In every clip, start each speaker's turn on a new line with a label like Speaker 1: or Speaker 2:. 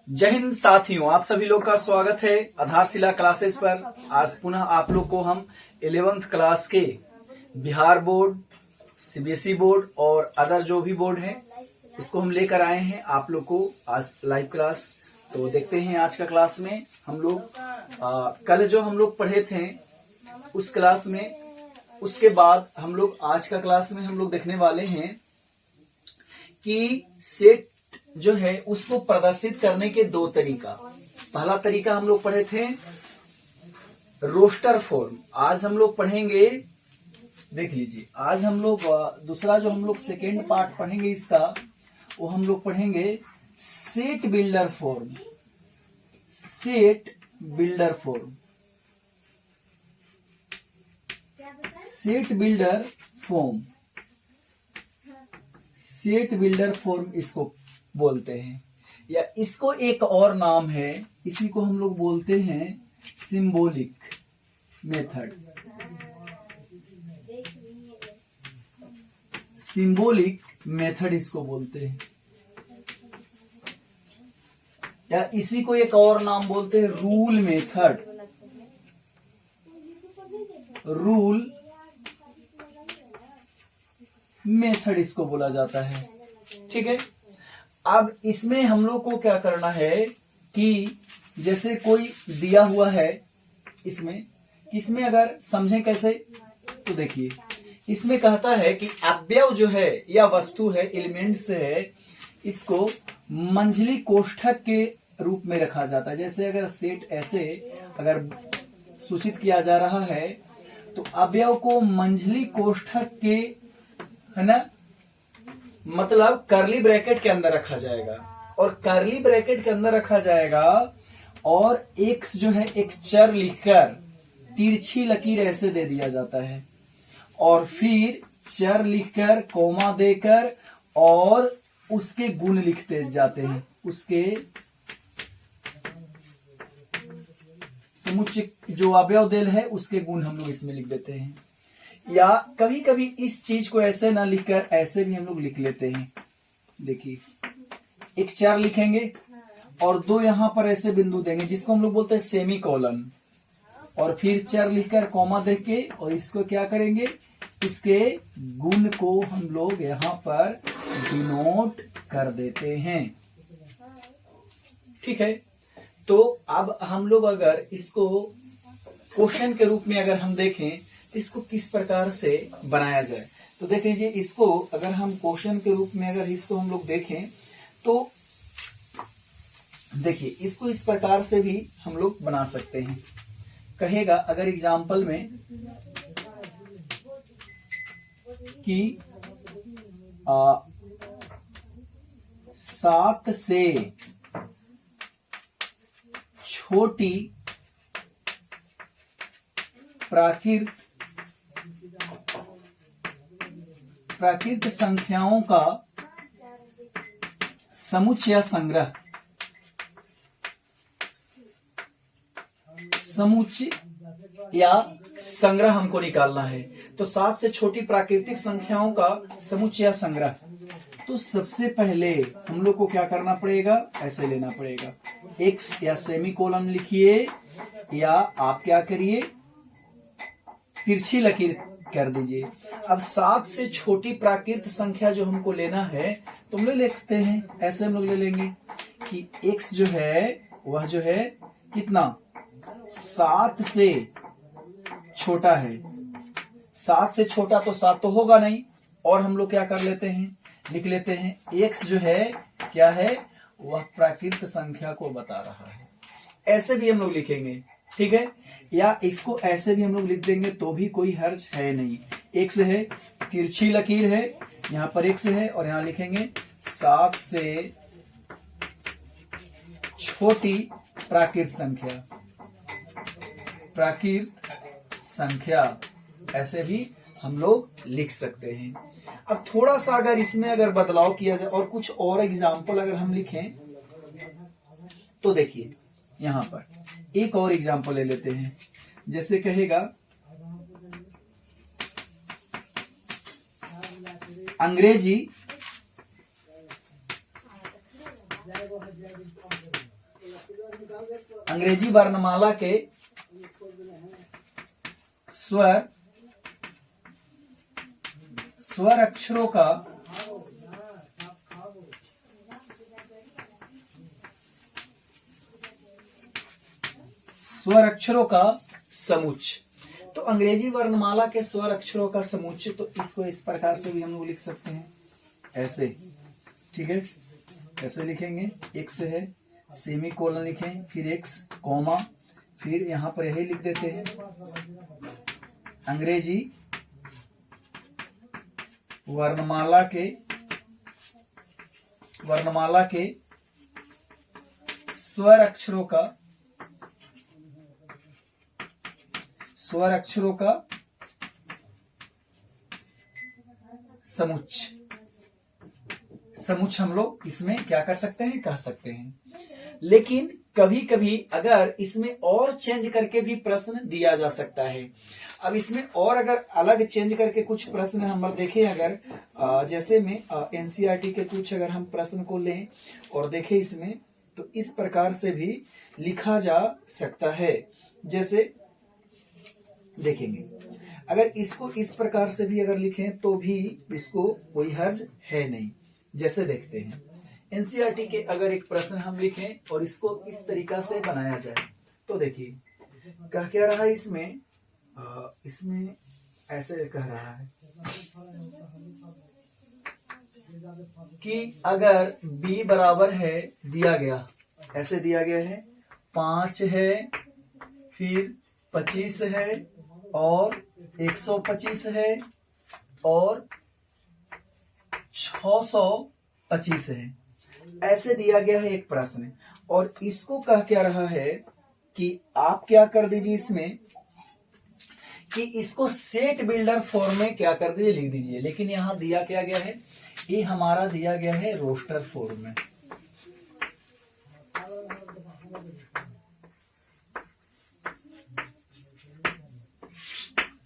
Speaker 1: जय हिंद साथियों, आप सभी लोग का स्वागत है आधारशिला क्लासेस पर। आज पुनः आप लोग को हम 11th क्लास के बिहार बोर्ड, सीबीएसई बोर्ड और अदर जो भी बोर्ड है उसको हम लेकर आए हैं आप लोग को आज लाइव क्लास। तो देखते हैं आज का क्लास में हम लोग कल जो हम लोग पढ़े थे उस क्लास में, उसके बाद हम लोग आज का क्लास में हम लोग देखने वाले हैं कि सेट जो है उसको प्रदर्शित करने के दो तरीका। पहला तरीका हम लोग पढ़े थे रोस्टर फॉर्म। आज हम लोग पढ़ेंगे, देख लीजिए, आज हम लोग दूसरा जो हम लोग सेकेंड पार्ट पढ़ेंगे इसका, वो हम लोग पढ़ेंगे set builder form. Set builder form, set builder form, set builder form इसको बोलते हैं, या इसको एक और नाम है, इसी को हम लोग बोलते हैं सिंबॉलिक मेथड। सिंबॉलिक मेथड इसको बोलते हैं, या इसी को एक और नाम बोलते हैं रूल मेथड। रूल मेथड इसको बोला जाता है। ठीक है, अब इसमें हम लोग को क्या करना है कि जैसे कोई दिया हुआ है इसमें अगर समझें कैसे, तो देखिए इसमें कहता है कि अवयव जो है या वस्तु है, एलिमेंट्स है, इसको मंझली कोष्ठक के रूप में रखा जाता है। जैसे अगर सेट ऐसे अगर सूचित किया जा रहा है तो अवयव को मंझली कोष्ठक के, है ना, मतलब करली ब्रैकेट के अंदर रखा जाएगा, और करली ब्रैकेट के अंदर रखा जाएगा और एक्स जो है एक चर लिखकर तिरछी लकीर ऐसे दे दिया जाता है, और फिर चर लिखकर कोमा देकर और उसके गुण लिखते जाते हैं। उसके समुच्चय जो अवयव देल है उसके गुण हम लोग इसमें लिख देते हैं। या कभी कभी इस चीज को ऐसे ना लिखकर ऐसे भी हम लोग लिख लेते हैं। देखिए, एक चर लिखेंगे और दो यहां पर ऐसे बिंदु देंगे जिसको हम लोग बोलते हैं सेमी कोलन, और फिर चर लिखकर कॉमा देख के और इसको क्या करेंगे, इसके गुण को हम लोग यहां पर डिनोट कर देते हैं। ठीक है, तो अब हम लोग अगर इसको क्वेश्चन के रूप में अगर हम देखें इसको किस प्रकार से बनाया जाए, तो देख लीजिए, इसको अगर हम क्वेश्चन के रूप में अगर इसको हम लोग देखें तो देखिए इसको इस प्रकार से भी हम लोग बना सकते हैं। कहेगा अगर एग्जाम्पल में कि 7 से छोटी प्राकृत संख्याओं का समुच्चय संग्रह, समुच्चय या संग्रह हमको निकालना है। तो 7 से छोटी प्राकृतिक संख्याओं का समुच्चय संग्रह, तो सबसे पहले हम लोग को क्या करना पड़ेगा, ऐसे लेना पड़ेगा, एक्स या सेमी कोलन लिखिए, या आप क्या करिए, तिरछी लकीर कर दीजिए। अब 7 से छोटी प्राकृत संख्या जो हमको लेना है तो हम लोग लिखते हैं, ऐसे हम लोग ले लेंगे कि x जो है वह जो है कितना, 7 से छोटा है। 7 से छोटा तो 7 तो होगा नहीं, और हम लोग क्या कर लेते हैं, लिख लेते हैं x जो है क्या है, वह प्राकृत संख्या को बता रहा है। ऐसे भी हम लोग लिखेंगे, ठीक है, या इसको ऐसे भी हम लोग लिख देंगे तो भी कोई हर्ज है नहीं। एक्स है, तिरछी लकीर है, यहाँ पर एक्स है, और यहाँ लिखेंगे 7 से छोटी प्राकृत संख्या, प्राकृत संख्या, ऐसे भी हम लोग लिख सकते हैं। अब थोड़ा सा अगर इसमें अगर बदलाव किया जाए और कुछ और एग्जाम्पल अगर हम लिखें तो देखिए यहां पर एक और एग्जाम्पल ले लेते हैं। जैसे कहेगा अंग्रेजी अंग्रेजी वर्णमाला के स्वर अक्षरों का समुच्चय। तो अंग्रेजी वर्णमाला के स्वर अक्षरों का समुच्चय, तो इसको इस प्रकार से भी हम लोग लिख सकते हैं, ऐसे, ठीक है। ऐसे लिखेंगे, एक्स है, सेमी कोलन लिखें, फिर एक्स कॉमा, फिर यहां पर यही लिख देते हैं, अंग्रेजी वर्णमाला के स्वर अक्षरों का समुच्चय हम लोग इसमें क्या कर सकते हैं, कह सकते हैं। लेकिन कभी कभी अगर इसमें और चेंज करके भी प्रश्न दिया जा सकता है। अब इसमें और अगर अलग चेंज करके कुछ प्रश्न हम देखें, अगर जैसे में एनसीईआरटी के कुछ अगर हम प्रश्न को लें और देखें इसमें, तो इस प्रकार से भी लिखा जा सकता है। जैसे देखेंगे, अगर इसको इस प्रकार से भी अगर लिखें तो भी इसको कोई हर्ज है नहीं। जैसे देखते हैं, एनसीईआरटी के अगर एक प्रश्न हम लिखें और इसको इस तरीका से बनाया जाए, तो देखिए कह क्या रहा है इसमें, इसमें ऐसे कह रहा है कि अगर b बराबर है, दिया गया, ऐसे दिया गया है 5 है, फिर 25 है और 125 है और 625 है, ऐसे दिया गया है एक प्रश्न। और इसको कह क्या रहा है कि आप क्या कर दीजिए इसमें, कि इसको सेट बिल्डर फॉर्म में क्या कर दीजिए, लिख दीजिए। लेकिन यहां दिया क्या गया है, ये हमारा दिया गया है रोस्टर फॉर्म में।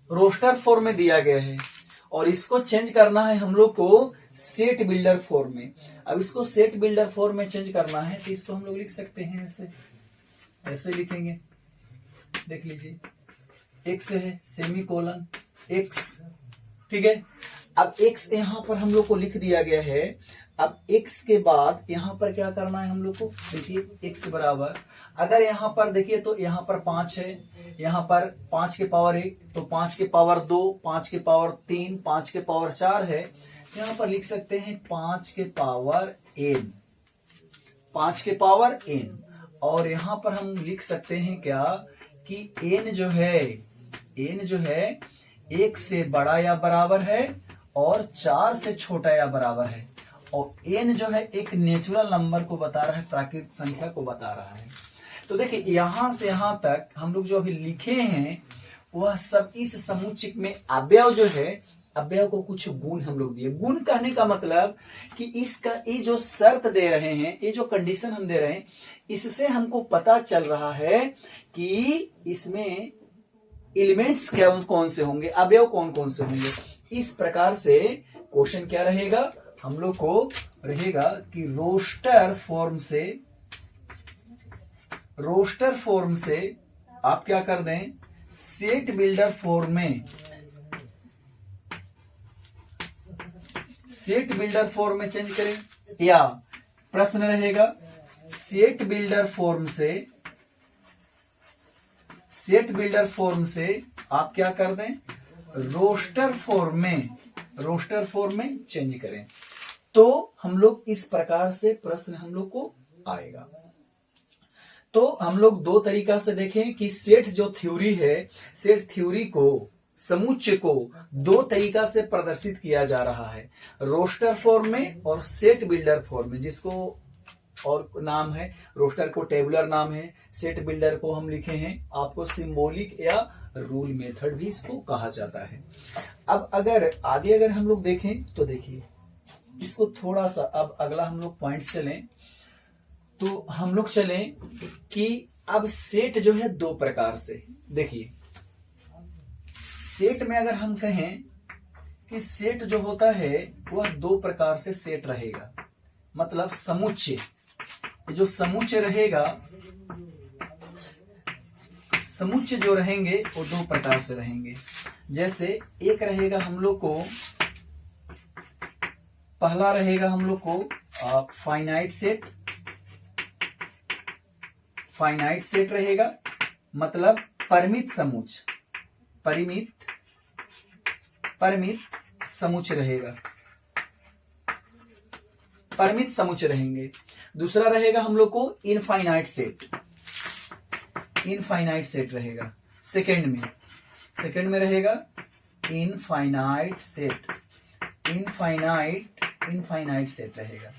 Speaker 1: रोस्टर फॉर्म में दिया गया है और इसको चेंज करना है हम लोग को सेट बिल्डर फॉर्म में। अब इसको सेट बिल्डर फॉर्म में चेंज करना है, तो इसको हम लोग लिख सकते हैं ऐसे, ऐसे लिखेंगे, देख लीजिए, एक्स है, सेमी कोलन एक्स, ठीक है। अब एक्स यहां पर हम लोग को लिख दिया गया है। अब एक्स के बाद यहां पर क्या करना है हम लोग को, देखिए एक्स बराबर, अगर यहां पर देखिए तो यहां पर 5 है, यहां पर 5 के पावर 1, तो 5 के पावर 2, 5 के पावर 3, 5 के पावर 4 है। यहां पर लिख सकते हैं 5 के पावर n, 5 के पावर n। और यहां पर हम लिख सकते हैं क्या, कि n जो है 1 से बड़ा या बराबर है और 4 से छोटा या बराबर है। और n जो है एक नेचुरल नंबर को बता रहा है, प्राकृतिक संख्या को बता रहा है। तो देखिए यहां से यहां तक हम लोग जो अभी लिखे हैं वह सब इस समुच्चय में अवयव जो है, अवयव को कुछ गुण हम लोग दिए। गुण कहने का मतलब कि इसका ये जो शर्त दे रहे हैं, ये जो कंडीशन हम दे रहे हैं, इससे हमको पता चल रहा है कि इसमें एलिमेंट्स क्या कौन से होंगे, अवयव कौन कौन से होंगे। इस प्रकार से क्वेश्चन क्या रहेगा, हम लोग को रहेगा कि रोस्टर फॉर्म से आप क्या कर दें, सेट बिल्डर फॉर्म में चेंज करें। या प्रश्न रहेगा सेट बिल्डर फॉर्म से आप क्या कर दें, रोस्टर फॉर्म में चेंज करें। तो हम लोग इस प्रकार से प्रश्न हम लोग को आएगा। तो हम लोग दो तरीका से देखें कि सेट जो थ्योरी है, सेट थ्योरी को, समुच्चय को दो तरीका से प्रदर्शित किया जा रहा है, रोस्टर फॉर्म में और सेट बिल्डर फॉर्म में, जिसको और नाम है, रोस्टर को टेबुलर नाम है, सेट बिल्डर को हम लिखे हैं आपको सिंबॉलिक या रूल मेथड भी इसको कहा जाता है। अब अगर आगे अगर हम लोग देखें तो देखिए इसको थोड़ा सा, अब अगला हम लोग पॉइंट्स चलें तो हम लोग चलें कि अब सेट जो है दो प्रकार से, देखिए सेट में अगर हम कहें कि सेट जो होता है वह दो प्रकार से सेट रहेगा, मतलब समुच्चय जो समुच्चय रहेगा, समुच्चय जो रहेंगे वो दो प्रकार से रहेंगे। जैसे एक रहेगा हम लोग को, पहला रहेगा हम लोग को फाइनाइट सेट। फाइनाइट सेट रहेगा मतलब परिमित समुच्चय, परिमित समुच्चय रहेगा, परिमित समुच्चय रहेंगे। दूसरा रहेगा हम लोग को इनफाइनाइट सेट, इनफाइनाइट सेट रहेगा। सेकंड में रहेगा इनफाइनाइट सेट, इनफाइनाइट सेट रहेगा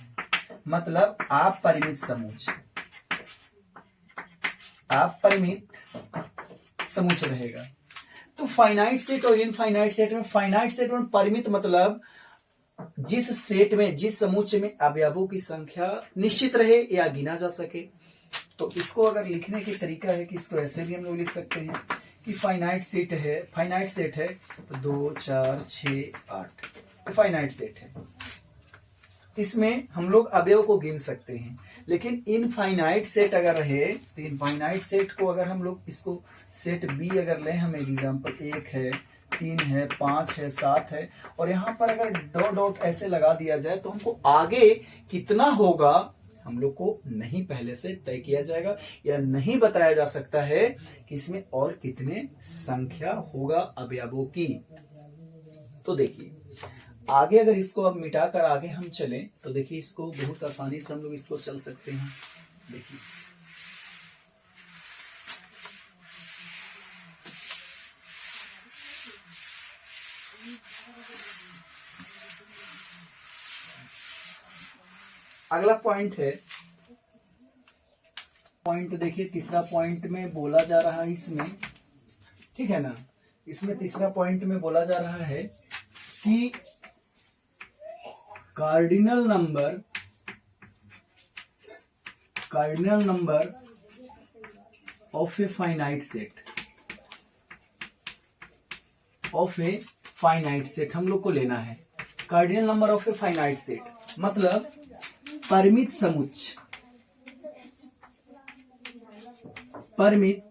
Speaker 1: मतलब आप परिमित समुच्चय, आप परिमित समुच्चय रहेगा। तो फाइनाइट सेट और इनफाइनाइट सेट में, फाइनाइट सेट में परिमित मतलब जिस सेट में, जिस समुच्चय में अवयवों की संख्या निश्चित रहे या गिना जा सके। तो इसको अगर लिखने की तरीका है कि इसको ऐसे भी हम लोग लिख सकते हैं कि फाइनाइट सेट है, फाइनाइट सेट है तो 2 4 6 8 फाइनाइट सेट है, इसमें हम लोग अवयव को गिन सकते हैं। लेकिन इनफाइनाइट सेट अगर रहे तो इनफाइनाइट सेट को अगर हम लोग इसको सेट बी अगर लें, हमें एग्जाम्पल 1 है, 3 है, 5 है, 7 है, और यहाँ पर अगर डॉट डॉट ऐसे लगा दिया जाए तो हमको आगे कितना होगा हम लोग को नहीं पहले से तय किया जाएगा या नहीं बताया जा सकता है कि इसमें और कितने संख्या होगा अवयवों की। तो देखिए आगे अगर इसको अब मिटाकर आगे हम चलें तो देखिए इसको बहुत आसानी से हम लोग इसको चल सकते हैं। देखिए अगला पॉइंट है, पॉइंट देखिए तीसरा पॉइंट में बोला जा रहा है इसमें, ठीक है ना, इसमें तीसरा पॉइंट में बोला जा रहा है कि cardinal number of a finite set, of a finite set हम लोग को लेना है। Cardinal number of a finite set मतलब परिमित समुच्चय, परिमित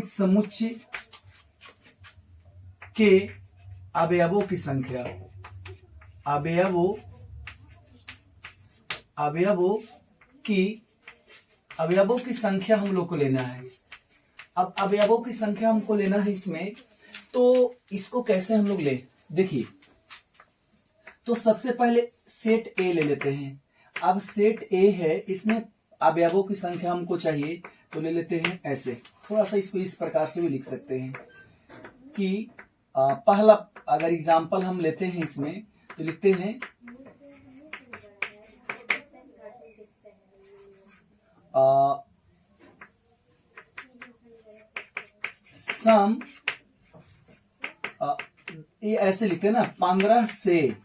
Speaker 1: समुच्चय के अवयवों की संख्या, अवयवों की संख्या हम लोग को लेना है। अब अवयवों की संख्या हमको लेना है इसमें, तो इसको कैसे हम लोग ले, देखिए तो सबसे पहले सेट ए ले लेते हैं। अब सेट ए है, इसमें अवयवों की संख्या हमको चाहिए तो ले लेते हैं ऐसे, थोड़ा सा इसको इस प्रकार से भी लिख सकते हैं कि पहला अगर एग्जाम्पल हम लेते हैं इसमें तो लिखते हैं सम, ये ऐसे लिखते हैं ना, 15 से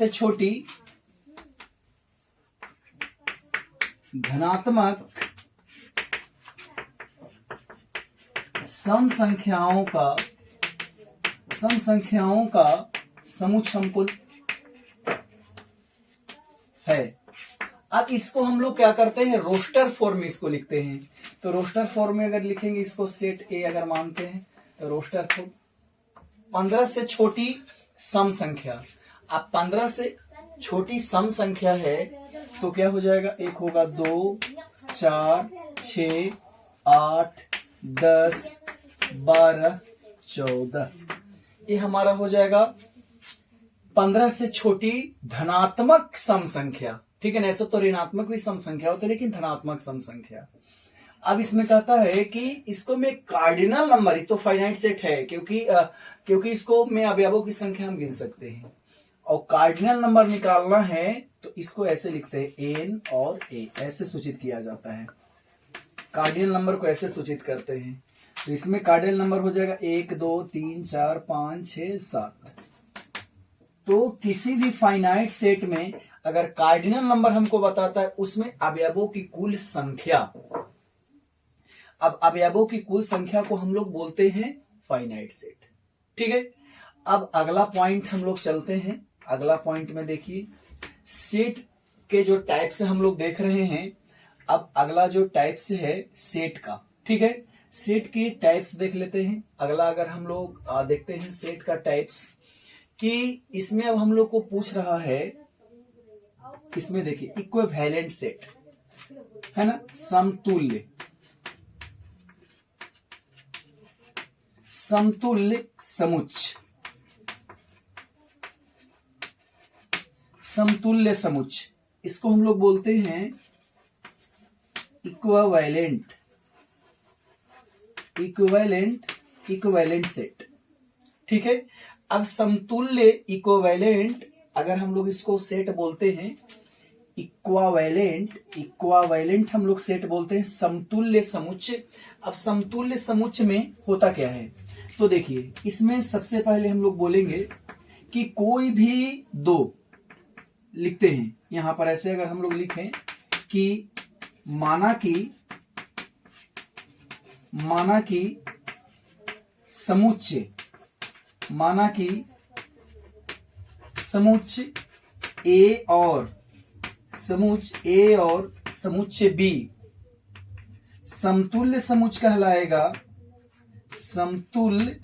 Speaker 1: छोटी धनात्मक सम संख्याओं का समुच्चय हमको है। अब इसको हम लोग क्या करते हैं, रोस्टर फॉर्म में इसको लिखते हैं। तो रोस्टर फॉर्म में अगर लिखेंगे इसको सेट ए अगर मानते हैं तो रोस्टर फॉर्म 15 से छोटी सम संख्या। अब 15 से छोटी सम संख्या है तो क्या हो जाएगा, एक होगा 2 4 6 8 10 12 14, ये हमारा हो जाएगा 15 से छोटी धनात्मक सम संख्या, ठीक है ना। ऐसा तो ऋणात्मक भी सम संख्या होती है लेकिन धनात्मक सम संख्या। अब इसमें कहता है कि इसको में कार्डिनल नंबर, इस तो फाइनाइट सेट है क्योंकि इसको में अवयवों की संख्या हम गिन सकते हैं और कार्डिनल नंबर निकालना है तो इसको ऐसे लिखते हैं एन और ए, ऐसे सूचित किया जाता है। कार्डिनल नंबर को ऐसे सूचित करते हैं तो इसमें कार्डिनल नंबर हो जाएगा 1 2 3 4 5 6 7। तो किसी भी फाइनाइट सेट में अगर कार्डिनल नंबर हमको बताता है उसमें अवयवों की कुल संख्या, अब अवयवों की कुल संख्या को हम लोग बोलते हैं फाइनाइट सेट। ठीक है, अब अगला पॉइंट हम लोग चलते हैं। अगला पॉइंट में देखिए, सेट के जो टाइप्स हम लोग देख रहे हैं। अब अगला जो टाइप्स है सेट का, ठीक है, सेट के टाइप्स देख लेते हैं। अगला अगर हम लोग देखते हैं सेट का टाइप्स, कि इसमें अब हम लोग को पूछ रहा है, इसमें देखिए इक्विवेलेंट सेट है ना, समतुल्य, समतुल्य समुच्चय, समतुल्य समुच्चय, इसको हम लोग बोलते हैं इक्विवेलेंट, इक्विवेलेंट सेट। ठीक है, अब समतुल्य इक्विवेलेंट, अगर हम लोग इसको सेट बोलते हैं इक्विवेलेंट हम लोग सेट बोलते हैं समतुल्य समुच्चय। अब समतुल्य समुच्चय में होता क्या है, तो देखिए इसमें सबसे पहले हम लोग बोलेंगे कि कोई भी दो लिखते हैं यहां पर, ऐसे अगर हम लोग लिखें कि माना कि समुच्चय, माना कि समुच्चय ए और समुच्चय बी समतुल्य समुच्चय कहलाएगा, समतुल्य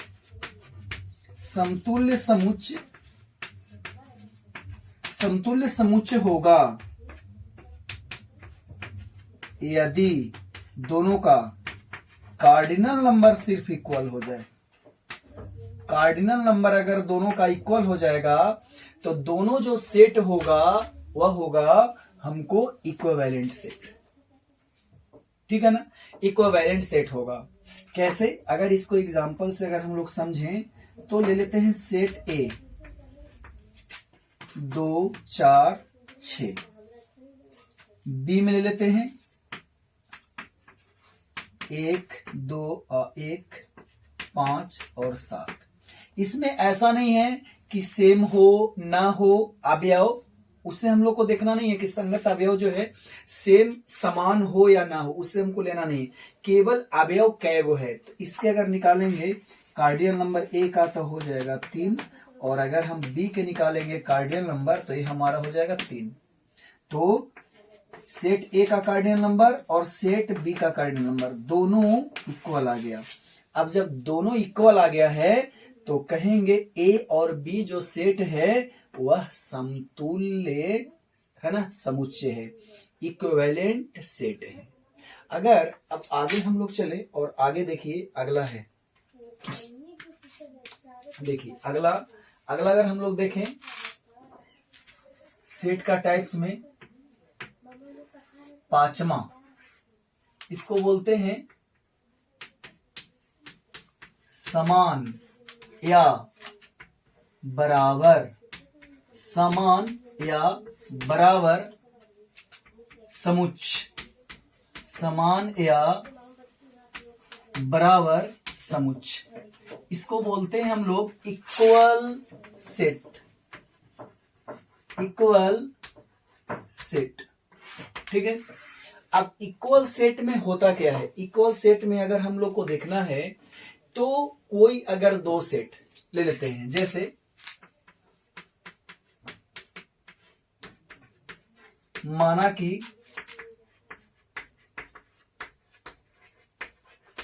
Speaker 1: समुच्चय होगा यदि दोनों का कार्डिनल नंबर सिर्फ इक्वल हो जाए। कार्डिनल नंबर अगर दोनों का इक्वल हो जाएगा तो दोनों जो सेट होगा वह होगा हमको इक्विवेलेंट सेट। ठीक है ना, इक्विवेलेंट सेट होगा। कैसे, अगर इसको एग्जांपल से अगर हम लोग समझें तो ले लेते हैं सेट ए 2 4 6, बी में ले लेते हैं 1 2 1 5 और 7। इसमें ऐसा नहीं है कि सेम हो ना हो अवयव, उससे हम लोग को देखना नहीं है कि संगत अवयव जो है सेम समान हो या ना हो, उससे हमको लेना नहीं है, केवल अवयव कैगो है। तो इसके अगर निकालेंगे कार्डियल नंबर ए का तो हो जाएगा 3, और अगर हम बी के निकालेंगे कार्डियल नंबर तो ये हमारा हो जाएगा 3। तो सेट ए का कार्डियल नंबर और सेट बी का कार्डियल नंबर दोनों इक्वल आ गया। अब जब दोनों इक्वल आ गया है तो कहेंगे ए और बी जो सेट है वह समतुल्य है ना, समुच्चय है, इक्विवेलेंट सेट है। अगर अब आगे हम लोग चले और आगे देखिए अगला है, देखिए अगला अगर हम लोग देखें सेट का टाइप्स में 5वां, इसको बोलते हैं समान या बराबर, समान या बराबर समुच्चय, समान या बराबर समुच्चय, इसको बोलते हैं हम लोग इक्वल सेट, इक्वल सेट। ठीक है, अब इक्वल सेट में होता क्या है, इक्वल सेट में अगर हम लोग को देखना है तो कोई अगर दो सेट ले लेते हैं, जैसे माना कि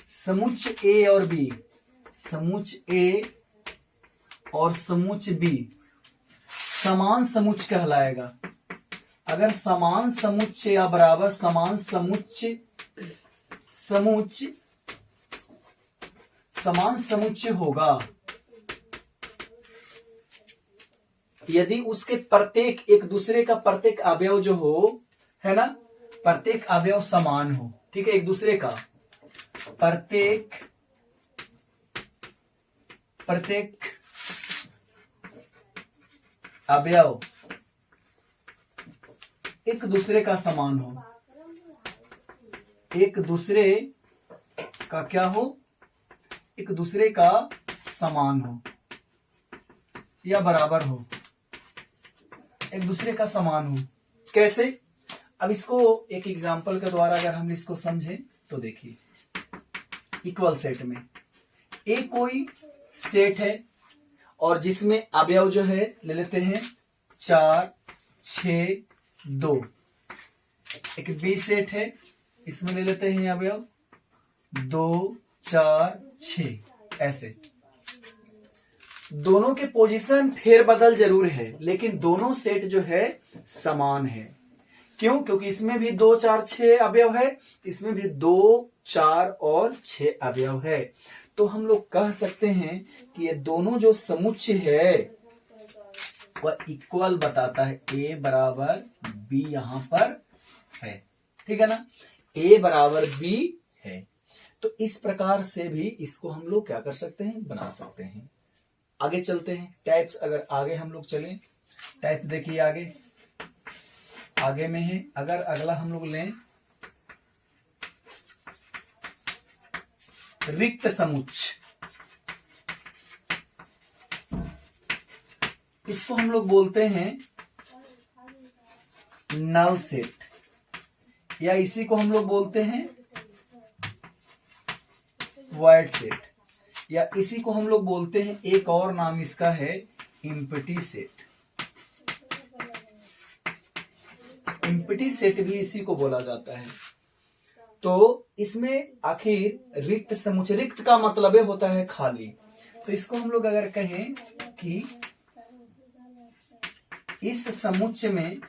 Speaker 1: समुच्चय ए और बी, समुच्चय ए और समुच्चय बी समान समुच्चय कहलाएगा। अगर समान समुच्चय या बराबर समान समुच्चय होगा यदि उसके प्रत्येक एक दूसरे का प्रत्येक अवयव जो हो है ना, प्रत्येक अवयव समान हो। ठीक है, एक दूसरे का प्रत्येक अवयव एक दूसरे का समान हो, एक दूसरे का क्या हो, एक दूसरे का समान हो या बराबर हो, एक दूसरे का समान हो। कैसे, अब इसको एक एग्जांपल के द्वारा अगर हम इसको समझें तो देखिए इक्वल सेट में। एक कोई सेट है और जिसमें अवयव जो है ले लेते हैं 4, 6, 2। एक बी सेट है, इसमें ले लेते हैं अवयव 2, 4, 6। ऐसे दोनों के पोजीशन फेरबदल जरूर है, लेकिन दोनों सेट जो है समान है। क्यों? क्योंकि इसमें भी 2, 4, 6 अवयव है, इसमें भी 2, 4 और 6 अवयव है। तो हम लोग कह सकते हैं कि ये दोनों जो समुच्चय है वह इक्वल बताता है। ए बराबर बी यहां पर है, ठीक है ना, ए बराबर बी है। तो इस प्रकार से भी इसको हम लोग क्या कर सकते हैं, बना सकते हैं। आगे चलते हैं टाइप्स। अगर आगे हम लोग चलें, टाइप्स देखिए आगे में है। अगर अगला हम लोग लें रिक्त समुच्चय, इसको हम लोग बोलते हैं नल सेट, या इसी को हम लोग बोलते हैं वॉइड सेट, या इसी को हम लोग बोलते हैं, एक और नाम इसका है एम्प्टी सेट। एम्प्टी सेट भी इसी को बोला जाता है। तो इसमें आखिर रिक्त समुच्चय, रिक्त का मतलब होता है खाली। तो इसको हम लोग अगर कहें कि इस समुच्चय में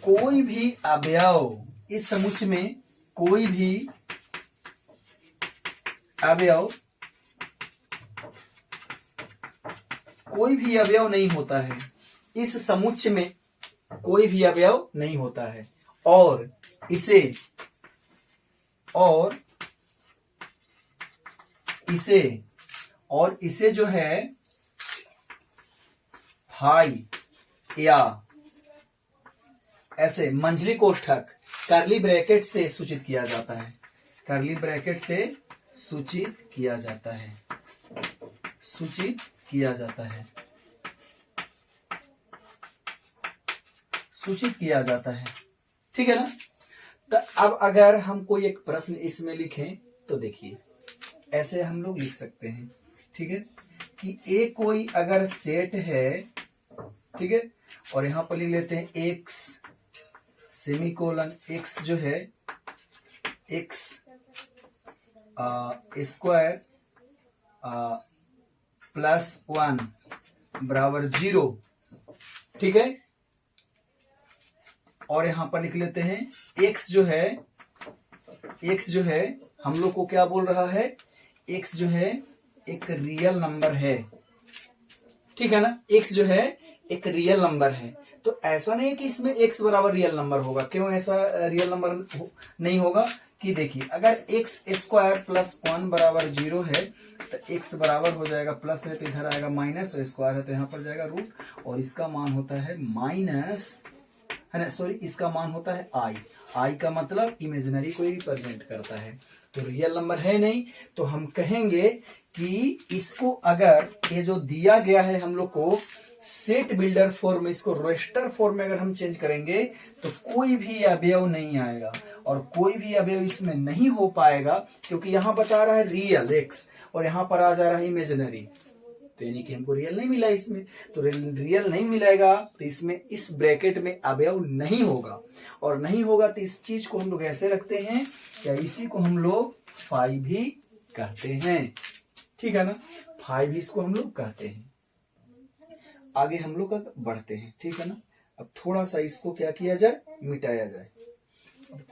Speaker 1: कोई भी अवयव, इस समुच्चय में कोई भी अवयव नहीं होता है। इस समुच्चय में कोई भी अवयव नहीं होता है और इसे जो है फाई या ऐसे मंझली कोष्ठक कर्ली ब्रैकेट से सूचित किया जाता है। कर्ली ब्रैकेट से सूचित किया जाता है, ठीक है ना। तो अब अगर हम कोई एक प्रश्न इसमें लिखें तो देखिए ऐसे हम लोग लिख सकते हैं, ठीक है, कि ए कोई अगर सेट है, ठीक है, और यहां पर लिख लेते हैं एक्स सेमीकोलन, एक्स जो है एक्स स्क्वायर +1 बराबर 0, ठीक है। और यहां पर लिख लेते हैं x जो है हम लोग को क्या बोल रहा है, x जो है एक रियल नंबर है, ठीक है ना, x जो है एक रियल नंबर है। तो ऐसा नहीं है कि इसमें x बराबर रियल नंबर होगा। क्यों ऐसा रियल नंबर नहीं होगा? कि देखिए अगर x स्क्वायर +1 बराबर 0 है तो x बराबर हो जाएगा, प्लस है तो इधर आएगा माइनस, और स्क्वायर है तो यहाँ पर जाएगा रूट, और इसका मान होता है माइनस, है ना, सॉरी, इसका मान होता है आई का मतलब इमेजिनरी को रिप्रेजेंट करता है, तो रियल नंबर है नहीं। तो हम कहेंगे कि इसको अगर ये जो दिया गया है हम लोग को सेट बिल्डर फॉर्म में, इसको रजिस्टर फॉर्म में अगर हम चेंज करेंगे तो कोई भी अवयव नहीं आएगा और कोई भी अवयव इसमें नहीं हो पाएगा, क्योंकि यहां बता रहा है रियल एक्स और यहां पर आ जा रहा है इमेजिनरी, तो यानी कि हमको रियल नहीं मिला इसमें। तो रियल नहीं मिलेगा तो इसमें इस ब्रैकेट में अवयव नहीं होगा, और नहीं होगा तो इस चीज को हम लोग ऐसे रखते हैं, या इसी को हम लोग फाई भी कहते हैं, ठीक है ना, फाई भी इसको हम लोग कहते हैं। आगे हम लोग बढ़ते हैं, ठीक है ना। अब थोड़ा सा इसको क्या किया जाए, मिटाया जाए,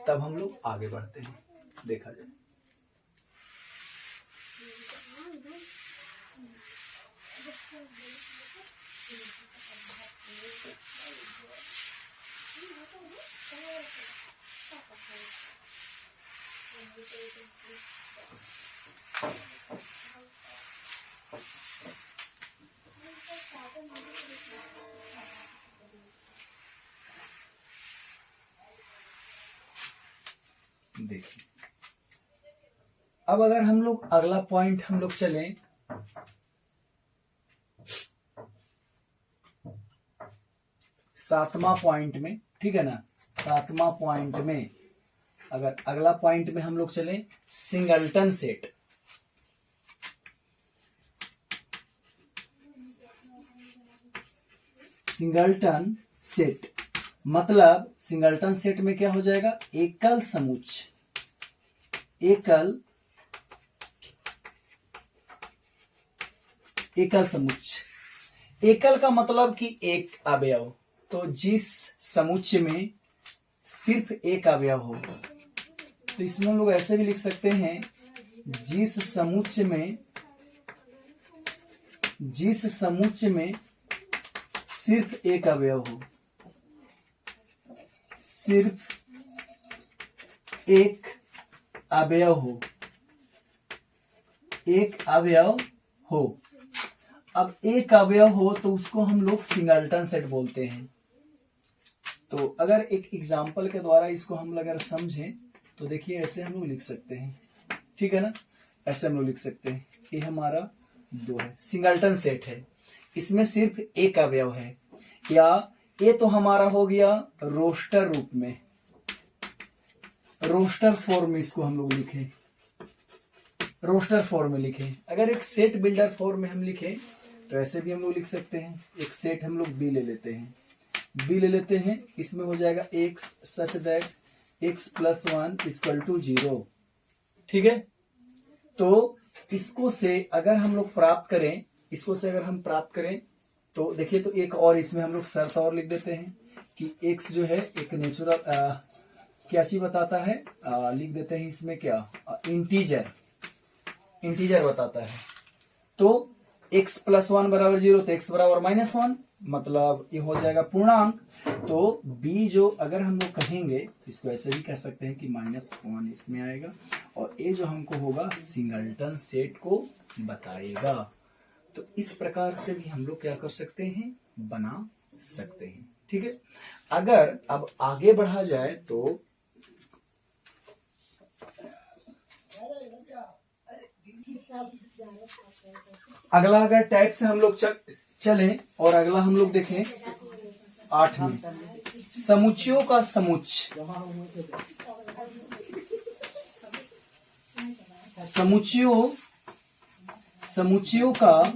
Speaker 1: तब हम लोग आगे बढ़ते हैं, देखा जाए। देखिए अब अगर हम लोग अगला पॉइंट हम लोग चलें, सातवां पॉइंट में, ठीक है ना, सातवां पॉइंट में अगर अगला पॉइंट में हम लोग चले सिंगल्टन सेट। सिंगल्टन सेट मतलब सिंगल्टन सेट में क्या हो जाएगा, एकल समुच्चय, एकल समुच्चय। एकल का मतलब कि एक अवयव, तो जिस समुच्चय में सिर्फ एक अवयव हो, तो इसमें हम लोग ऐसे भी लिख सकते हैं, जिस समुच्चय में सिर्फ एक अवयव हो, सिर्फ एक अवयव हो, एक अवयव हो। अब एक अवयव हो तो उसको हम लोग सिंगल्टन सेट बोलते हैं। तो अगर एक एग्जाम्पल के द्वारा इसको हम अगर समझें तो देखिए ऐसे हम लोग लिख सकते हैं, ठीक है ना, ऐसे हम लोग लिख सकते हैं, ये हमारा दो है, सिंगल्टन सेट है, इसमें सिर्फ एक अवयव है। या ये तो हमारा हो गया रोस्टर रूप में, रोस्टर फॉर्म में इसको हम लोग लिखें, रोस्टर फॉर्म में लिखें। अगर एक सेट बिल्डर फॉर्म में हम लिखें तो ऐसे भी हम लोग लिख सकते हैं, एक सेट हम लोग बी ले लेते हैं, बी ले लेते हैं, इसमें हो जाएगा x सच दैट x + 1 = 0, ठीक है। तो इसको से अगर हम लोग प्राप्त करें, इसको से अगर हम प्राप्त करें तो देखिए, तो एक और इसमें हम लोग शर्त और लिख देते हैं कि x जो है एक नेचुरल क्या चीज बताता है, लिख देते हैं इसमें क्या, इंटीजर बताता है। तो x + 1 = 0, तो x = -1, मतलब ये हो जाएगा पूर्णांक। तो b जो अगर हम लोग कहेंगे, इसको ऐसे भी कह सकते हैं कि -1 इसमें आएगा, और a जो हमको होगा सिंगल्टन सेट को बताएगा। तो इस प्रकार से भी हम लोग क्या कर सकते हैं, बना सकते हैं, ठीक है। अगर अब आगे बढ़ा जाए तो अगला अगर टाइप से हम लोग चले और अगला हम लोग देखें 8वें, समुच्चयों का समुच्चय। समुच्चयों का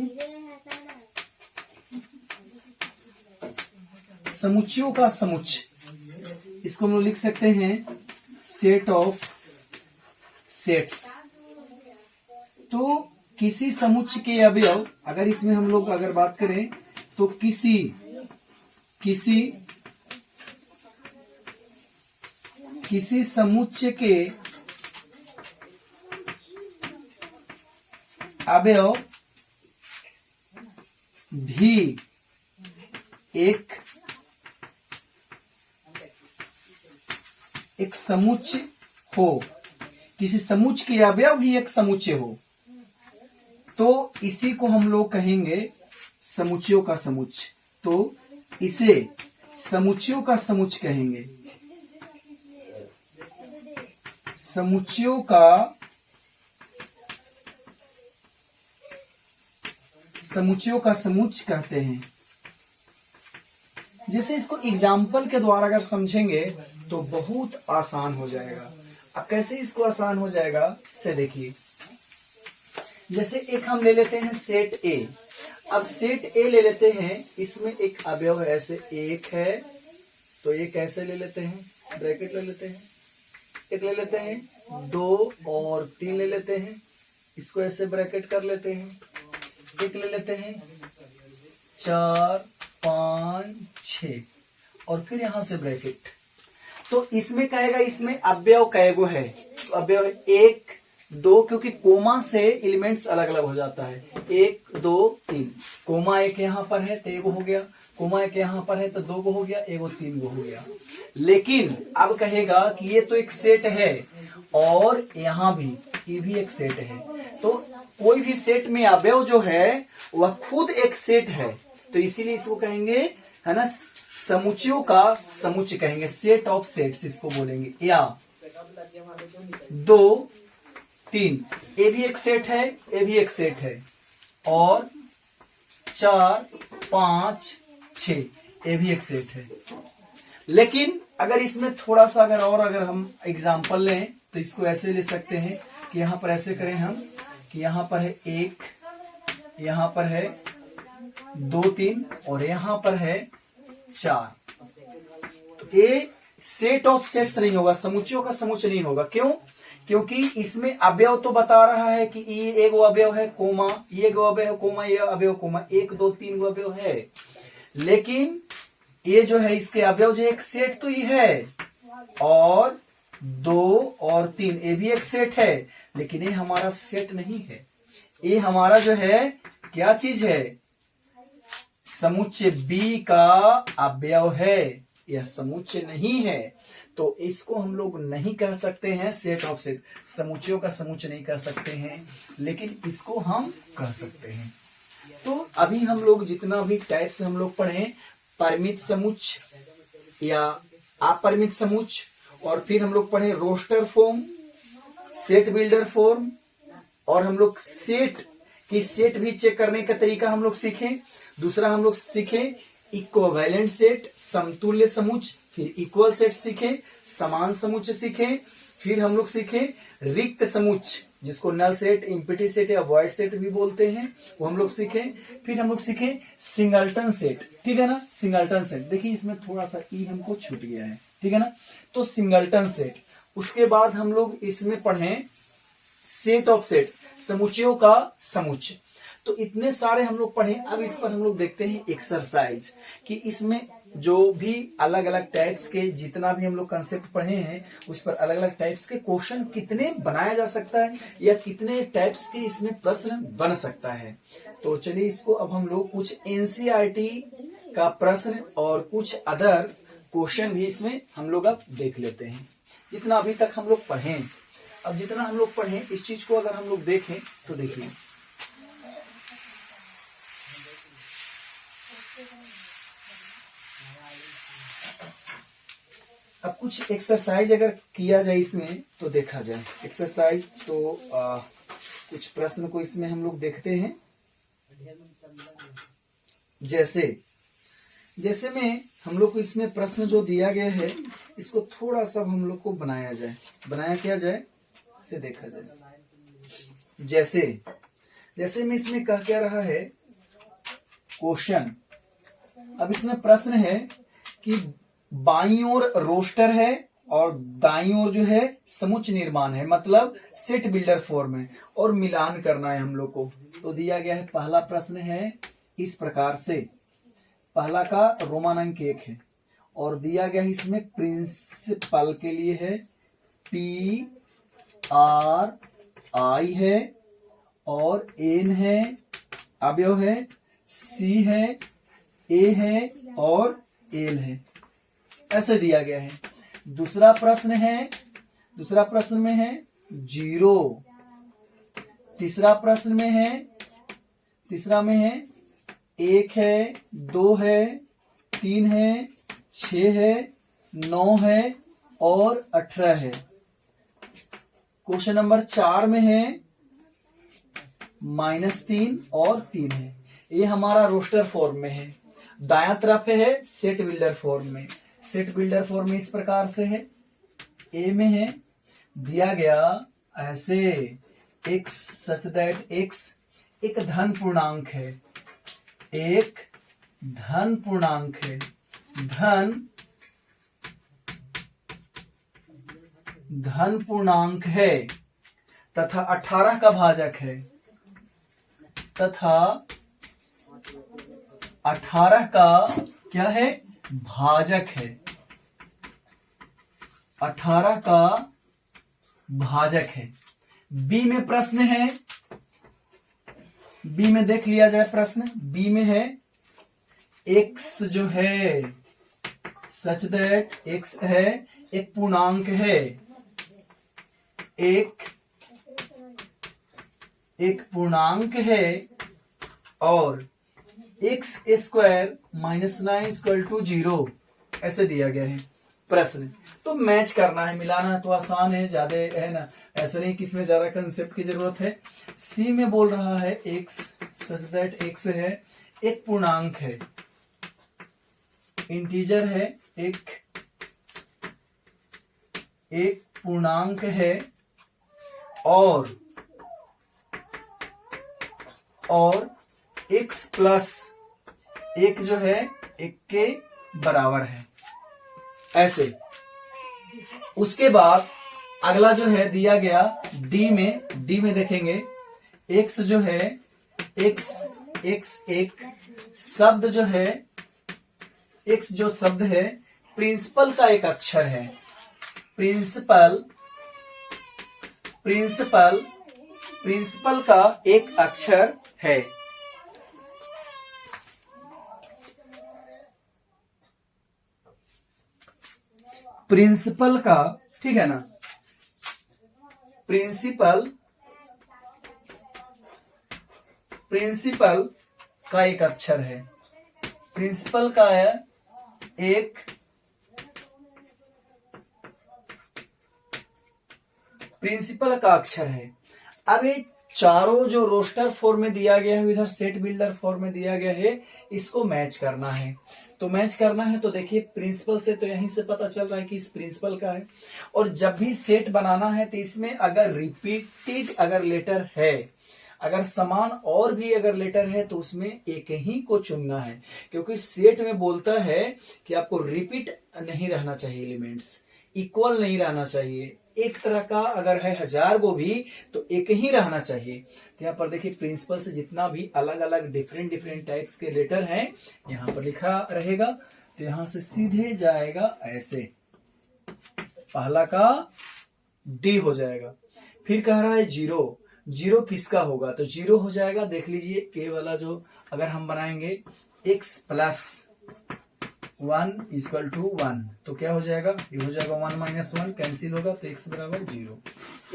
Speaker 1: समुच्चय, इसको हम लोग लिख सकते हैं सेट ऑफ सेट्स। तो किसी समुच्चय के अवयव, अगर इसमें हम लोग अगर बात करें तो किसी समुच्चय के अवयव भी एक समुच्चय हो, किसी समुच्चय के अवयव भी एक समुच्चय हो, तो इसी को हम लोग कहेंगे समुच्चयों का समुच्चय। तो इसे समुच्चयों का समुच्चय कहेंगे, समुच्चयों का समुच्चय कहते हैं। जैसे इसको एग्जाम्पल के द्वारा अगर समझेंगे तो बहुत आसान हो जाएगा। अब कैसे इसको आसान हो जाएगा, से देखिए, जैसे एक हम ले लेते हैं सेट ए। अब सेट ए ले लेते हैं, इसमें एक अवयव है, ऐसे एक है, तो एक ऐसे ले लेते हैं, ब्रैकेट ले लेते हैं, एक ले लेते हैं, 2 और 3 ले लेते हैं, इसको ऐसे ब्रैकेट कर लेते हैं, एक ले लेते हैं, 4 5 6 और फिर यहां से ब्रैकेट। तो इसमें कहेगा इसमें अवयव कैगो है, तो अवयव 1 2, क्योंकि कोमा से एलिमेंट्स अलग अलग हो जाता है, 1 2 3, कोमा एक यहाँ पर है तो 1 हो गया, कोमा एक यहाँ पर है तो 2 हो गया, 1 3 हो गया। लेकिन अब कहेगा कि ये तो एक सेट है और यहाँ भी ये भी एक सेट है, तो कोई भी सेट में अवयव जो है वह खुद एक सेट है, तो इसीलिए इसको कहेंगे, है ना, समुच्चयों का समुच्चय कहेंगे, सेट ऑफ सेट्स इसको बोलेंगे। या 2 3, ए भी एक सेट है, ए भी एक सेट है, और 4 5 6, ये भी एक सेट है। लेकिन अगर इसमें थोड़ा सा अगर हम एग्जाम्पल लें तो इसको ऐसे ले सकते हैं कि यहाँ पर ऐसे करें हम कि यहाँ पर है 1, यहाँ पर है 2 3 और यहाँ पर है 4। तो ये सेट ऑफ सेट्स नहीं होगा, समुच्चयों का समुच्चय नहीं होगा। क्यों? क्योंकि इसमें अवयव तो बता रहा है कि ये एक अवयव है कोमा, ये एक अवयव है कोमा, ये अवयव कोमा, 1 2 3 अवयव है। लेकिन ये जो है इसके अवयव जो एक सेट तो ये है, और 2 और 3 ये भी एक सेट है, लेकिन ये हमारा सेट नहीं है। ये हमारा जो है क्या चीज है? समुच्चय बी का अवयव है, यह समुच्चय नहीं है। तो इसको हम लोग नहीं कह सकते हैं सेट ऑफ सेट, समुच्चयों का समुच्चय नहीं कह सकते हैं, लेकिन इसको हम कह सकते हैं। तो अभी हम लोग जितना भी टाइप्स हम लोग पढ़े, परिमित समुच्चय या अपरिमित समुच्चय, और फिर हम लोग पढ़े roster form, set builder form, और हम लोग सेट की सेट भी चेक करने का तरीका हम लोग सीखे। दूसरा हम लोग सीखे इक्विवेलेंट सेट, समतुल्य समुच्चय, फिर इक्वल सेट सीखे, समान समुच्चय सीखे, फिर हम लोग सीखे रिक्त समुच्चय जिसको नल सेट, इम्पिटी सेट या वॉइड सेट भी बोलते हैं, वो हम लोग सीखे। फिर हम लोग सीखे सिंगल्टन सेट, ठीक है ना, सिंगल्टन सेट। देखिए इसमें थोड़ा सा ई हमको छूट गया है, ठीक है ना, तो सिंगल्टन सेट। उसके बाद हम लोग इसमें पढ़े सेट ऑफ सेट, समुच्चयों का समुच्चय। तो इतने सारे हम लोग पढ़े। अब इस पर हम लोग देखते हैं एक्सरसाइज कि इसमें जो भी अलग अलग टाइप्स के जितना भी हम लोग कंसेप्ट पढ़े हैं उस पर अलग अलग टाइप्स के क्वेश्चन कितने बनाया जा सकता है या कितने टाइप्स के इसमें प्रश्न बन सकता है। तो चलिए इसको अब हम लोग कुछ एनसीईआरटी का प्रश्न और कुछ अदर क्वेश्चन भी इसमें हम लोग अब देख लेते हैं। जितना अभी तक हम लोग पढ़े, अब जितना हम लोग पढ़े इस चीज को अगर हम लोग देखें तो देखिए अब कुछ एक्सरसाइज अगर किया जाए इसमें तो देखा जाए एक्सरसाइज तो कुछ प्रश्न को इसमें हम लोग देखते हैं। जैसे में हम लोग को इसमें प्रश्न जो दिया गया है इसको थोड़ा सा हम लोग को बनाया जाए, बनाया क्या जाए से देखा जाए। जैसे में इसमें कह क्या रहा है क्वेश्चन। अब इसमें प्रश्न है कि बाईं ओर रोस्टर है और दाईं ओर जो है समुच्चय निर्माण है, मतलब सेट बिल्डर फॉर्म है, और मिलान करना है हम लोग को। तो दिया गया है पहला प्रश्न है इस प्रकार से, पहला का रोमन अंक 1 है और दिया गया है इसमें प्रिंसिपल के लिए है PRI है और N है, अवयव है C है, A है और L है, ऐसे दिया गया है। दूसरा प्रश्न में है 0, तीसरा में है 1 है, 2 है, 3 है, 6 है, 9 है और 18 है। क्वेश्चन नंबर 4 में है -3 और 3 है। ये हमारा रोस्टर फॉर्म में है। दायां तरफ है सेट बिल्डर फॉर्म में। सेट बिल्डर फॉर्म में इस प्रकार से है। ए में है दिया गया ऐसे x सच दैट x एक धन पूर्णांक है, एक धन पूर्णांक है, धन पूर्णांक है तथा 18 का भाजक है, तथा 18 का क्या है भाजक है, 18 का भाजक है। बी में प्रश्न है, बी में देख लिया जाए प्रश्न। बी में है x जो है सच दैट x है एक पूर्णांक है, एक पूर्णांक है और x स्क्वायर -9 = 0 ऐसे दिया गया है प्रश्न। तो मैच करना है, मिलाना है तो आसान है, ज्यादा है ना, ऐसा नहीं कि इसमें ज्यादा कंसेप्ट की जरूरत है। सी में बोल रहा है x सच दैट x है एक पूर्णांक है, इंटीजर है, एक पूर्णांक है और x प्लस एक जो है एक के बराबर है, ऐसे। उसके बाद अगला जो है दिया गया डी में देखेंगे x जो है x एक शब्द जो है, x जो शब्द है प्रिंसिपल का एक अक्षर है, प्रिंसिपल का एक अक्षर है। प्रिंसिपल का, ठीक है ना, प्रिंसिपल का एक अक्षर है, प्रिंसिपल का है एक प्रिंसिपल का अक्षर है। अब ये चारों जो रोस्टर फॉर्म में दिया गया है, इधर सेट बिल्डर फॉर्म में दिया गया है, इसको मैच करना है। तो मैच करना है तो देखिए प्रिंसिपल से तो यहीं से पता चल रहा है कि इस प्रिंसिपल का है। और जब भी सेट बनाना है तो इसमें अगर रिपीटेड अगर लेटर है, अगर समान और भी अगर लेटर है तो उसमें एक ही को चुनना है, क्योंकि सेट में बोलता है कि आपको रिपीट नहीं रहना चाहिए, एलिमेंट्स इक्वल नहीं रहना चाहिए। एक तरह का अगर है 1000 को भी तो एक ही रहना चाहिए। तो यहाँ पर देखिए प्रिंसिपल से जितना भी अलग अलग डिफरेंट टाइप्स के लेटर हैं यहाँ पर लिखा रहेगा। तो यहाँ से सीधे जाएगा ऐसे, पहला का डी हो जाएगा। फिर कह रहा है जीरो किसका होगा, तो जीरो हो जाएगा, देख लीजिए के वाला जो अगर हम बनाएंगे x प्लस 1 इक्वल टू 1, तो क्या हो जाएगा, ये हो जाएगा 1 माइनस 1 कैंसिल होगा, तो x बराबर 0।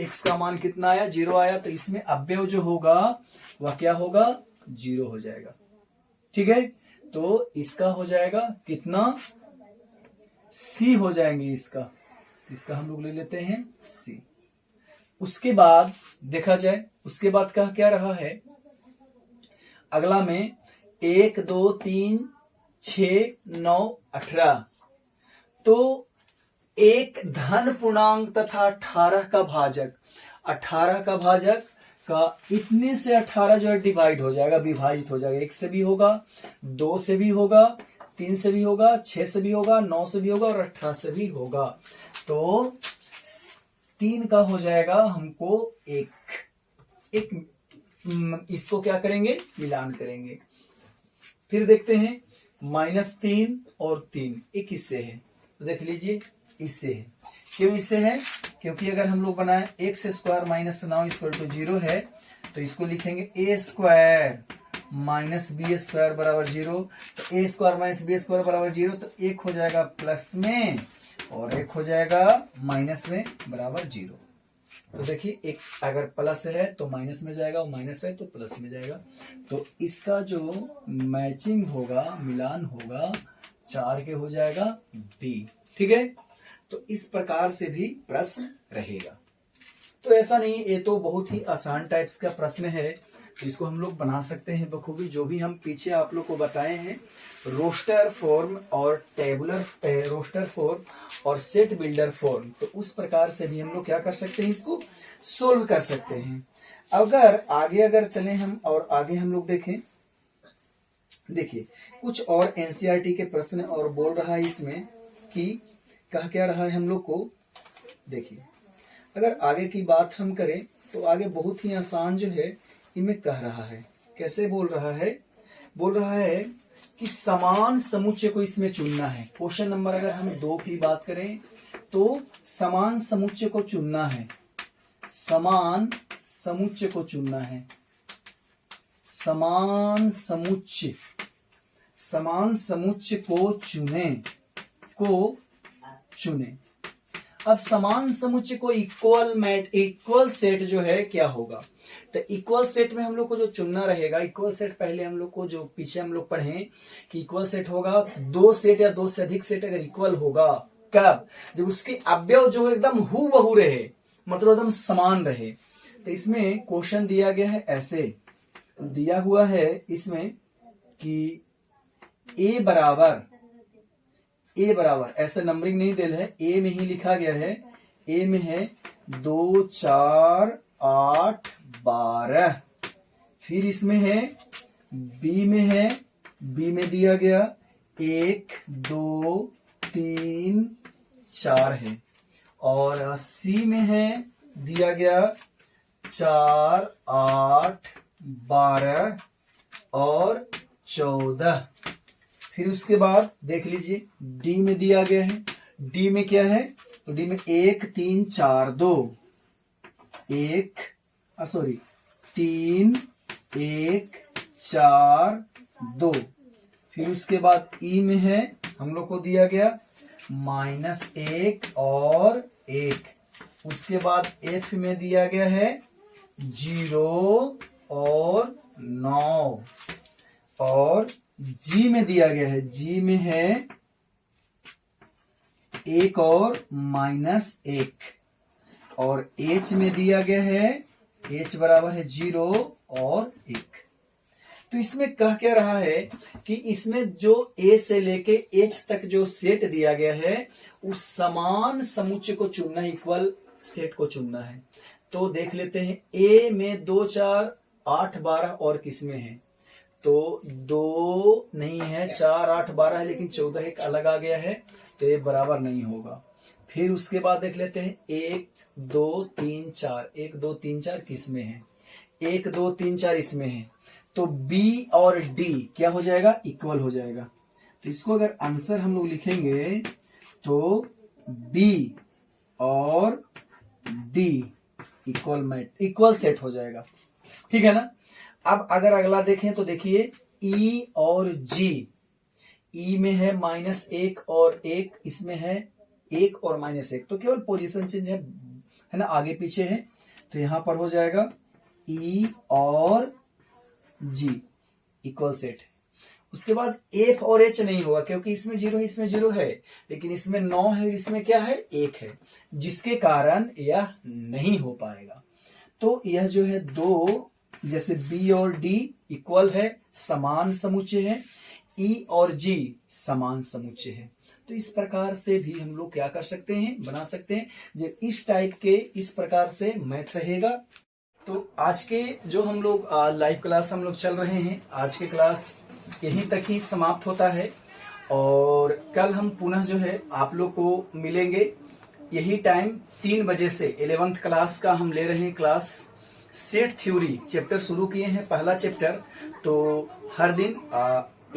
Speaker 1: x का मान कितना आया, 0 आया, तो इसमें अव्यव जो होगा वह क्या होगा, 0 हो जाएगा। ठीक है, तो इसका हो जाएगा कितना, c हो जाएंगे इसका हम लोग ले लेते हैं c। उसके बाद देखा जाए, उसके बाद का क्या रहा है, अगला में 1 2 3 6 9 18, तो एक धन पूर्णांक तथा 18 का भाजक, 18 का भाजक का इतने से 18 जो है डिवाइड हो जाएगा, विभाजित हो जाएगा। 1 से भी होगा, 2 से भी होगा, 3 से भी होगा, 6 से भी होगा, 9 से भी होगा और 18 से भी होगा। तो 3 का हो जाएगा हमको एक इसको क्या करेंगे, मिलान करेंगे। फिर देखते हैं -3 और 3 एक इससे है, तो देख लीजिए इससे है। क्यों इससे है, क्योंकि अगर हम लोग बनाए x square minus 9 equal to 0 है, तो इसको लिखेंगे a square minus b square बराबर 0। तो a square minus b square बराबर 0, तो एक हो जाएगा प्लस में और एक हो जाएगा माइनस में बराबर 0। तो देखिए एक अगर प्लस है तो माइनस में जाएगा, और माइनस है तो प्लस में जाएगा। तो इसका जो मैचिंग होगा, मिलान होगा, 4 के हो जाएगा बी। ठीक है, तो इस प्रकार से भी प्रश्न रहेगा। तो ऐसा नहीं, ये तो बहुत ही आसान टाइप्स का प्रश्न है, तो इसको हम लोग बना सकते हैं बखूबी। जो भी हम पीछे आप लोग को बताए हैं, रोस्टर फॉर्म और टेबुलर रोस्टर फॉर्म और सेट बिल्डर फॉर्म, तो उस प्रकार से भी हम लोग क्या कर सकते हैं, इसको सोल्व कर सकते हैं। अगर आगे चलें हम और आगे हम लोग देखें, देखिए कुछ और एनसीईआरटी के प्रश्न और बोल रहा है इसमें कि कह क्या रहा है हम लोग को। देखिए अगर आगे की बात हम करें तो आगे बहुत ही आसान जो है इनमें कह रहा है, कैसे बोल रहा है कि समान समुच्चय को इसमें चुनना है। क्वेश्चन नंबर अगर हम 2 की बात करें तो समान समुच्चय को चुनना है, समान समुच्चय को चुनना है, समान समुच्चय को चुने। अब समान समुच्चय को इक्वल सेट जो है क्या होगा, तो इक्वल सेट में हम लोग को जो चुनना रहेगा, इक्वल सेट पहले हम लोग को जो पीछे हम लोग पढ़े कि इक्वल सेट होगा 2 सेट या 2 से अधिक सेट अगर इक्वल होगा, कब, जब उसके अवयव जो एकदम हूबहू रहे, मतलब एकदम समान रहे। तो इसमें क्वेश्चन दिया गया है, ऐसे दिया हुआ है इसमें कि a बराबर ए बराबर, ऐसे नंबरिंग नहीं दिल है, ए में ही लिखा गया है। ए में है 2 4 8 12। फिर इसमें है बी में है, बी में दिया गया 1 2 3 4 है। और सी में है दिया गया 4 8 12 और 14। फिर उसके बाद देख लीजिए डी में दिया गया है। डी में क्या है, तो डी में 1 3 4 2, 3 1 4 2। फिर उसके बाद ई में है हम लोग को दिया गया -1 और 1। उसके बाद एफ में दिया गया है 0 और 9। और जी में दिया गया है, जी में है 1 और -1। और एच में दिया गया है, एच बराबर है 0 और 1। तो इसमें कह क्या रहा है कि इसमें जो ए से लेके एच तक जो सेट दिया गया है उस समान समुच्चय को चुनना, इक्वल सेट को चुनना है। तो देख लेते हैं ए में 2 4 8 12 और किसमें है, तो 2 नहीं है, 4 8 12 है, लेकिन 14 एक अलग आ गया है, तो ये बराबर नहीं होगा। फिर उसके बाद देख लेते हैं 1 2 3 4, 1 2 3 4 किसमें है, 1 2 3 4 इसमें है। तो बी और डी क्या हो जाएगा, इक्वल हो जाएगा। तो इसको अगर आंसर हम लोग लिखेंगे तो बी और डी इक्वल सेट हो जाएगा, ठीक है ना। अब अगर अगला देखें तो देखिए ई और जी, ई में है -1 और 1, इसमें है 1 और -1, तो केवल पोजीशन चेंज है ना, आगे पीछे है। तो यहां पर हो जाएगा ई और जी इक्वल सेट। उसके बाद एफ और एच नहीं होगा क्योंकि इसमें 0 है, इसमें 0 है, लेकिन इसमें 9 है, इसमें क्या है 1 है, जिसके कारण यह नहीं हो पाएगा। तो यह जो है 2, जैसे बी और डी इक्वल है, समान समुच्चय है, ई और जी समान समुच्चय है। तो इस प्रकार से भी हम लोग क्या कर सकते हैं, बना सकते हैं। जब इस टाइप के इस प्रकार से मैथ रहेगा। तो आज के जो हम लोग लाइव क्लास हम लोग चल रहे हैं, आज के क्लास यहीं तक ही समाप्त होता है। और कल हम पुनः जो है आप लोग को मिलेंगे यही टाइम 3 बजे से। 11th क्लास का हम ले रहे हैं क्लास, सेट थ्योरी चैप्टर शुरू किए हैं, पहला चैप्टर। तो हर दिन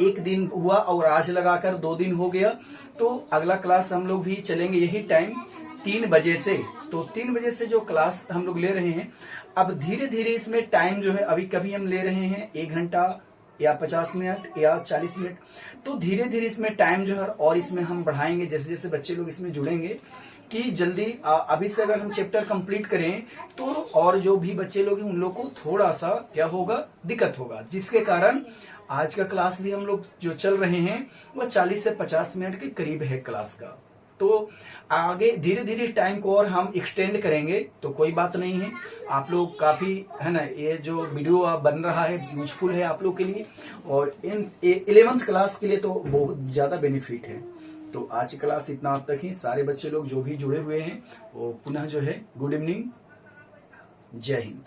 Speaker 1: एक दिन हुआ और आज लगाकर 2 दिन हो गया। तो अगला क्लास हम लोग भी चलेंगे यही टाइम 3 बजे से। तो 3 बजे से जो क्लास हम लोग ले रहे हैं, अब धीरे धीरे इसमें टाइम जो है, अभी कभी हम ले रहे हैं 1 घंटा या 50 मिनट या 40 मिनट, तो धीरे धीरे इसमें टाइम जो है और इसमें हम बढ़ाएंगे जैसे जैसे बच्चे लोग इसमें जुड़ेंगे, कि जल्दी अभी से अगर हम चैप्टर कंप्लीट करें तो और जो भी बच्चे लोग हैं उन लोग को थोड़ा सा क्या होगा, दिक्कत होगा, जिसके कारण आज का क्लास भी हम लोग जो चल रहे हैं वह 40 से 50 मिनट के करीब है क्लास का। तो आगे धीरे धीरे टाइम को और हम एक्सटेंड करेंगे, तो कोई बात नहीं है। आप लोग काफी है ना, ये जो वीडियो बन रहा है यूजफुल है आप लोग के लिए, और इन 11th क्लास के लिए तो बहुत ज्यादा बेनिफिट है। तो आज की क्लास इतना तक ही। सारे बच्चे लोग जो भी जुड़े हुए हैं वो पुनः जो है गुड इवनिंग, जय हिंद।